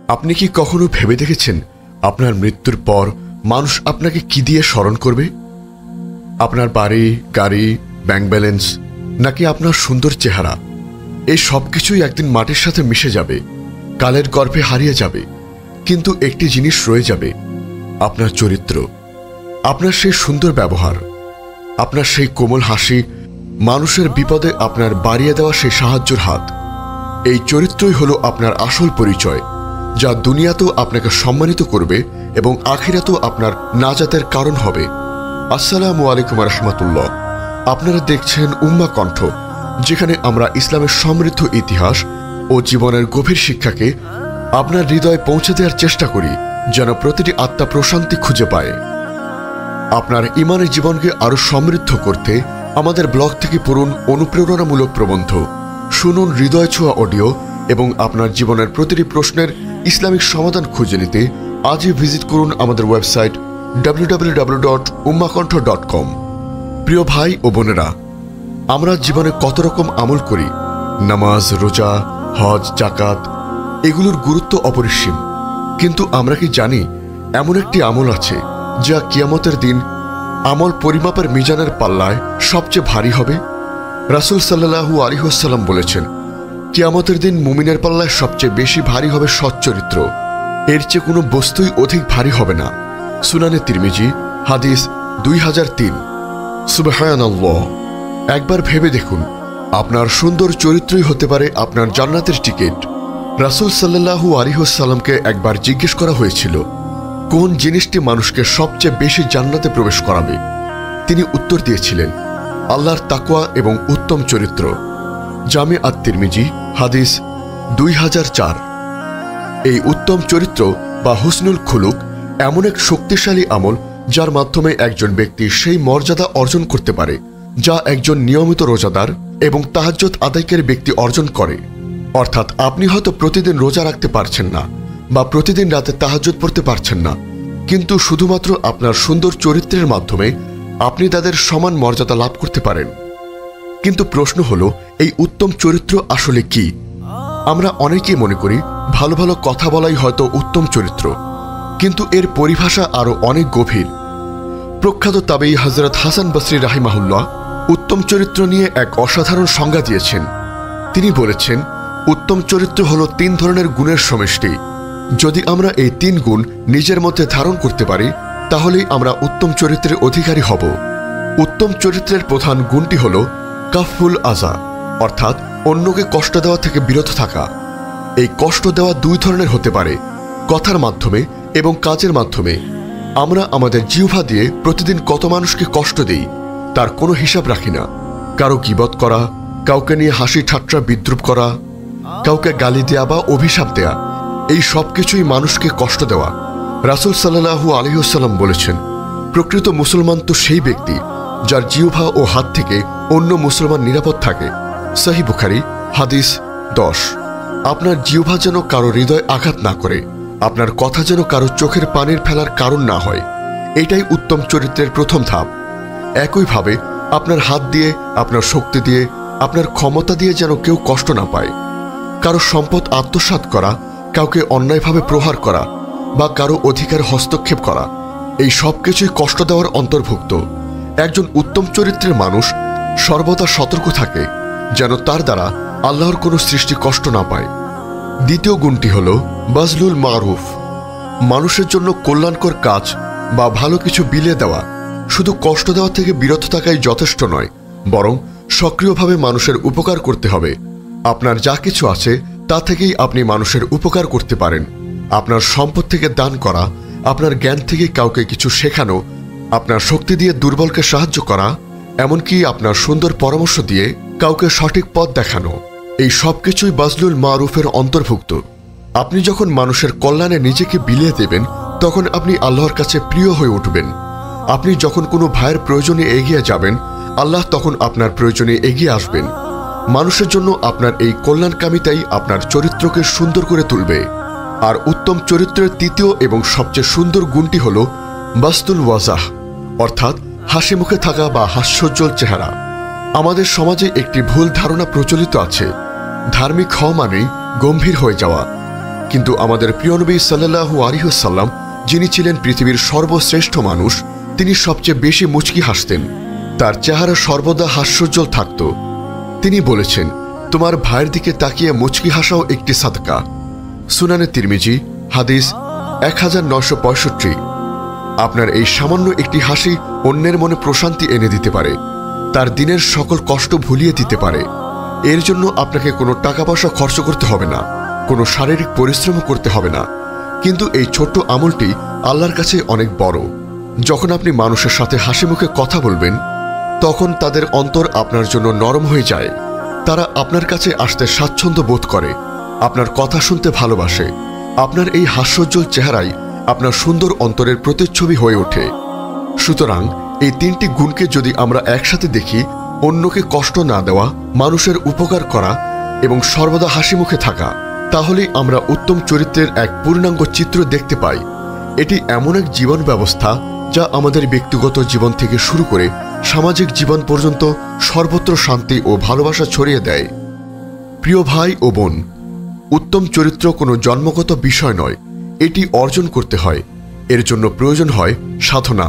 আপনি কি কখনো ভেবে দেখেছেন আপনার মৃত্যুর পর মানুষ আপনাকে কি দিয়ে স্মরণ করবে? আপনার বাড়ি, গাড়ি, ব্যাংক ব্যালেন্স, নাকি আপনার সুন্দর চেহারা? এই সব কিছুই একদিন মাটির সাথে মিশে যাবে, কালের গর্ভে হারিয়ে যাবে। কিন্তু একটি জিনিস রয়ে যাবে, আপনার চরিত্র, আপনার সেই সুন্দর ব্যবহার, আপনার সেই কোমল হাসি, মানুষের বিপদে আপনার বাড়িয়ে দেওয়া সেই সাহায্যের হাত। এই চরিত্রই হলো আপনার আসল পরিচয়, যা দুনিয়াতেও আপনাকে সম্মানিত করবে এবং আখিরাতেও আপনার নাজাতের কারণ হবে। আসসালামু আলাইকুম রাহমাতুল্লাহ। আপনারা দেখছেন উম্মা কণ্ঠ, যেখানে আমরা ইসলামের সমৃদ্ধ ইতিহাস ও জীবনের গভীর শিক্ষাকে আপনার হৃদয়ে পৌঁছে দেওয়ার চেষ্টা করি, যেন প্রতিটি আত্মা প্রশান্তি খুঁজে পায়। আপনার ইমানের জীবনকে আরো সমৃদ্ধ করতে আমাদের ব্লগ থেকে পড়ুন অনুপ্রেরণামূলক প্রবন্ধ, শুনুন হৃদয় ছোঁয়া অডিও এবং আপনার জীবনের প্রতিটি প্রশ্নের ইসলামিক সমাধান খুঁজে নিতে আজই ভিজিট করুন আমাদের ওয়েবসাইট www.ummakantho.com। প্রিয় ভাই ও বোনেরা, আমরা জীবনে কত রকম আমল করি, নামাজ, রোজা, হজ, জাকাত, এগুলোর গুরুত্ব অপরিসীম। কিন্তু আমরা কি জানি এমন একটি আমল আছে যা কিয়ামতের দিন আমল পরিমাপের মিজানের পাল্লায় সবচেয়ে ভারী হবে? রাসূল সাল্লাল্লাহু আলাইহি ওয়াসাল্লাম বলেছেন, কিয়ামতের দিন মুমিনের পাল্লায় সবচেয়ে বেশি ভারী হবে সচ্চরিত্র। এর চেয়ে কোনো বস্তুই অধিক ভারী হবে না। সুনানে তিরমিজি, হাদিস 2003। সুবহানাল্লাহ। একবার ভেবে দেখুন, আপনার সুন্দর চরিত্রই হতে পারে আপনার জান্নাতের টিকিট। রাসূল সাল্লাল্লাহু আলাইহি ওয়াসাল্লামকে একবার জিজ্ঞেস করা হয়েছিল, কোন জিনিসটি মানুষকে সবচেয়ে বেশি জান্নাতে প্রবেশ করাবে? তিনি উত্তর দিয়েছিলেন, আল্লাহর তাকওয়া এবং উত্তম চরিত্র। জামে আত-তিরমিজি, হাদিস 2004। এই উত্তম চরিত্র বা হুসনুল খুলুক এমন এক শক্তিশালী আমল যার মাধ্যমে একজন ব্যক্তি সেই মর্যাদা অর্জন করতে পারে যা একজন নিয়মিত রোজাদার এবং তাহাজ্জুদ আদায়কারী ব্যক্তি অর্জন করে। অর্থাৎ আপনি হয়তো প্রতিদিন রোজা রাখতে পারছেন না বা প্রতিদিন রাতে তাহাজ্জুদ পড়তে পারছেন না, কিন্তু শুধুমাত্র আপনার সুন্দর চরিত্রের মাধ্যমে আপনি তাদের সমান মর্যাদা লাভ করতে পারেন। কিন্তু প্রশ্ন হলো, এই উত্তম চরিত্র আসলে কি? আমরা অনেকেই মনে করি ভালো ভালো কথা বলাই হয়তো উত্তম চরিত্র, কিন্তু এর পরিভাষা আরো অনেক গভীর। প্রখ্যাত তাবেঈ হযরত হাসান বসরি রাহিমাহুল্লাহ উত্তম চরিত্র নিয়ে এক অসাধারণ সংজ্ঞা দিয়েছেন। তিনি বলেছেন, উত্তম চরিত্র হলো 3 ধরনের গুণের সমষ্টি। যদি আমরা এই 3 গুণ নিজের মধ্যে ধারণ করতে পারি, তাহলেই আমরা উত্তম চরিত্রের অধিকারী হব। উত্তম চরিত্রের প্রধান গুণটি হল কাফুল আযা, অর্থাৎ অন্যকে কষ্ট দেওয়া থেকে বিরত থাকা। এই কষ্ট দেওয়া 2 ধরনের হতে পারে, কথার মাধ্যমে এবং কাজের মাধ্যমে। আমরা আমাদের জিহ্বা দিয়ে প্রতিদিন কত মানুষকে কষ্ট দেই তার কোনো হিসাব রাখি না। কারো গীবত করা, কাউকে নিয়ে হাসি ঠাট্টা বিদ্রুপ করা, কাউকে গালি দেয়া বা অভিশাপ দেয়া, এই সব কিছুই মানুষকে কষ্ট দেওয়া। রাসূল সাল্লাল্লাহু আলাইহি ওয়াসাল্লাম বলেছেন, প্রকৃত মুসলমান তো সেই ব্যক্তি যার জিহ্বা ও হাত থেকে অন্য মুসলমান নিরাপদ থাকে। সহিহ বুখারী, হাদিস 10। আপনার জিহ্বা যেন কারো হৃদয় আঘাত না করে, আপনার কথা যেন কারো চোখের পানির ফেলার কারণ না হয়। এটাই উত্তম চরিত্রের প্রথম ধাপ। একইভাবে আপনার হাত দিয়ে, আপনার শক্তি দিয়ে, আপনার ক্ষমতা দিয়ে যেন কেউ কষ্ট না পায়। কারো সম্পদ আত্মসাৎ করা, কাউকে অন্যায়ভাবে প্রহার করা বা কারো অধিকার হস্তক্ষেপ করা, এই সব কিছুই কষ্ট দেওয়ার অন্তর্ভুক্ত। একজন উত্তম চরিত্রের মানুষ সর্বদা সতর্ক থাকে যেন তার দ্বারা আল্লাহর কোনো সৃষ্টি কষ্ট না পায়। দ্বিতীয় গুণটি হল বাজলুল মারুফ, মানুষের জন্য কল্যাণকর কাজ বা ভালো কিছু বিলিয়ে দেওয়া। শুধু কষ্ট দেওয়া থেকে বিরত থাকাই যথেষ্ট নয়, বরং সক্রিয়ভাবে মানুষের উপকার করতে হবে। আপনার যা কিছু আছে তা থেকেই আপনি মানুষের উপকার করতে পারেন। আপনার সম্পদ থেকে দান করা, আপনার জ্ঞান থেকে কাউকে কিছু শেখানো, আপনার শক্তি দিয়ে দুর্বলকে সাহায্য করা, এমনকি আপনার সুন্দর পরামর্শ দিয়ে কাউকে সঠিক পথ দেখানো, এই সব কিছুই বাজলুল মারুফের অন্তর্ভুক্ত। আপনি যখন মানুষের কল্যাণে নিজেকে বিলিয়ে দেবেন, তখন আপনি আল্লাহর কাছে প্রিয় হয়ে উঠবেন। আপনি যখন কোনো ভাইয়ের প্রয়োজনে এগিয়ে যাবেন, আল্লাহ তখন আপনার প্রয়োজনে এগিয়ে আসবেন। মানুষের জন্য আপনার এই কল্যাণকামিতাই আপনার চরিত্রকে সুন্দর করে তুলবে। আর উত্তম চরিত্রের তৃতীয় এবং সবচেয়ে সুন্দর গুণটি হল বাস্তুল ওয়াজাহ, অর্থাৎ হাসি মুখে থাকা বা হাস্যোজ্জ্বল চেহারা। আমাদের সমাজে একটি ভুল ধারণা প্রচলিত আছে, ধার্মিক হওয়া মানেই গম্ভীর হয়ে যাওয়া। কিন্তু আমাদের প্রিয় নবী সাল্লাল্লাহু আলাইহি ওয়াসাল্লাম, যিনি ছিলেন পৃথিবীর সর্বশ্রেষ্ঠ মানুষ, তিনি সবচেয়ে বেশি মুচকি হাসতেন। তার চেহারা সর্বদা হাস্যোজ্জ্বল থাকত। তিনি বলেছেন, তোমার ভাইয়ের দিকে তাকিয়ে মুচকি হাসাও একটি সাদকা। সুনানে তিরমিজি, হাদিস 1965। আপনার এই সামান্য একটি হাসি অন্যের মনে প্রশান্তি এনে দিতে পারে, তার দিনের সকল কষ্ট ভুলিয়ে দিতে পারে। এর জন্য আপনাকে কোনো টাকা পয়সা খরচ করতে হবে না, কোনো শারীরিক পরিশ্রম করতে হবে না, কিন্তু এই ছোট্ট আমলটি আল্লাহর কাছে অনেক বড়। যখন আপনি মানুষের সাথে হাসি মুখে কথা বলবেন, তখন তাদের অন্তর আপনার জন্য নরম হয়ে যায়। তারা আপনার কাছে আসতে স্বাচ্ছন্দ্য বোধ করে, আপনার কথা শুনতে ভালোবাসে। আপনার এই হাস্যোজ্জ্বল চেহারাই আপনার সুন্দর অন্তরের প্রতিচ্ছবি হয়ে ওঠে। সুতরাং এই 3টি গুণকে যদি আমরা একসাথে দেখি, অন্যকে কষ্ট না দেওয়া, মানুষের উপকার করা এবং সর্বদা হাসি মুখে থাকা, তাহলেই আমরা উত্তম চরিত্রের এক পূর্ণাঙ্গ চিত্র দেখতে পাই। এটি এমন এক জীবন ব্যবস্থা যা আমাদের ব্যক্তিগত জীবন থেকে শুরু করে সামাজিক জীবন পর্যন্ত সর্বত্র শান্তি ও ভালোবাসা ছড়িয়ে দেয়। প্রিয় ভাই ও বোন, উত্তম চরিত্র কোনো জন্মগত বিষয় নয়, এটি অর্জন করতে হয়। এর জন্য প্রয়োজন হয় সাধনা,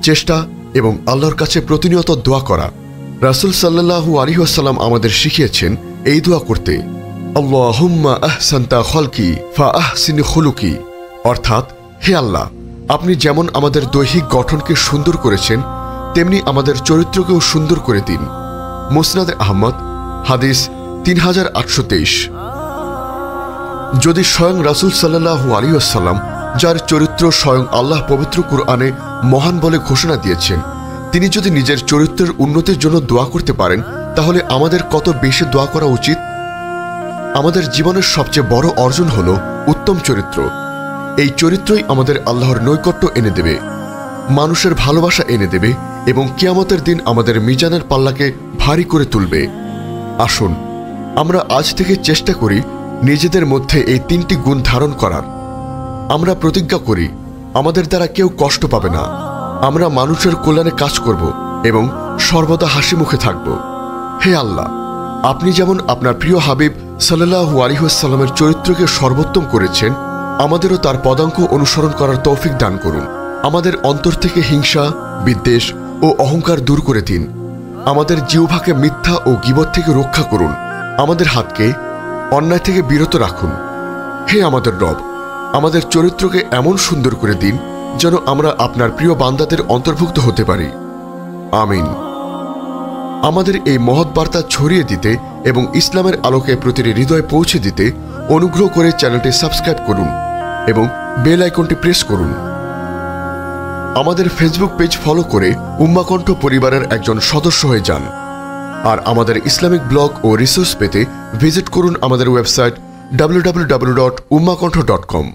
চেষ্টা এবং আল্লাহর কাছে প্রতিনিয়ত দোয়া করা। রাসূল সাল্লাল্লাহু আলাইহি ওয়াসাল্লাম আমাদের শিখিয়েছেন এই দোয়া করতে, আল্লাহুম্মা আহসানতা খলকি ফা আহসিন খুলুকি, অর্থাৎ, হে আল্লাহ, আপনি যেমন আমাদের দৈহিক গঠনকে সুন্দর করেছেন, তেমনি আমাদের চরিত্রকেও সুন্দর করে দিন। মুসনাদে আহমদ, হাদিস 3823। যদি স্বয়ং রাসূল সাল্লাল্লাহু আলাইহি ওয়াসাল্লাম, যার চরিত্র স্বয়ং আল্লাহ পবিত্র কুরআনে মহান বলে ঘোষণা দিয়েছেন, তিনি যদি নিজের চরিত্রের উন্নতির জন্য দোয়া করতে পারেন, তাহলে আমাদের কত বেশি দোয়া করা উচিত। আমাদের জীবনের সবচেয়ে বড় অর্জন হল উত্তম চরিত্র। এই চরিত্রই আমাদের আল্লাহর নৈকট্য এনে দেবে, মানুষের ভালোবাসা এনে দেবে এবং কিয়ামতের দিন আমাদের মিজানের পাল্লাকে ভারী করে তুলবে। আসুন আমরা আজ থেকে চেষ্টা করি নিজেদের মধ্যে এই 3টি গুণ ধারণ করার। আমরা প্রতিজ্ঞা করি আমাদের দ্বারা কেউ কষ্ট পাবে না, আমরা মানুষের কল্যাণে কাজ করব এবং সর্বদা হাসি মুখে থাকব। হে আল্লাহ, আপনি যেমন আপনার প্রিয় হাবিব সাল্লাল্লাহু আলাইহি ওয়াসাল্লামের চরিত্রকে সর্বোত্তম করেছেন, আমাদেরও তার পদাঙ্ক অনুসরণ করার তৌফিক দান করুন। আমাদের অন্তর থেকে হিংসা, বিদ্বেষ ও অহংকার দূর করে দিন। আমাদের জিহ্বাকে মিথ্যা ও গীবত থেকে রক্ষা করুন। আমাদের হাতকে অন্যায় থেকে বিরত রাখুন। হে আমাদের রব, আমাদের চরিত্রকে এমন সুন্দর করে দিন যেন আমরা আপনার প্রিয় বান্দাদের অন্তর্ভুক্ত হতে পারি। আমিন। আমাদের এই মহৎ বার্তা ছড়িয়ে দিতে এবং ইসলামের আলোকে প্রতিটি হৃদয়ে পৌঁছে দিতে অনুগ্রহ করে চ্যানেলটি সাবস্ক্রাইব করুন এবং বেল আইকনটি প্রেস করুন। আমাদের ফেসবুক পেজ ফলো করে উম্মাহ কণ্ঠ পরিবারের একজন সদস্য হয়ে যান। আর আমাদের ইসলামিক ব্লগ ও রিসোর্স পেতে ভিজিট করুন আমাদের ওয়েবসাইট www.ummahkontho.com।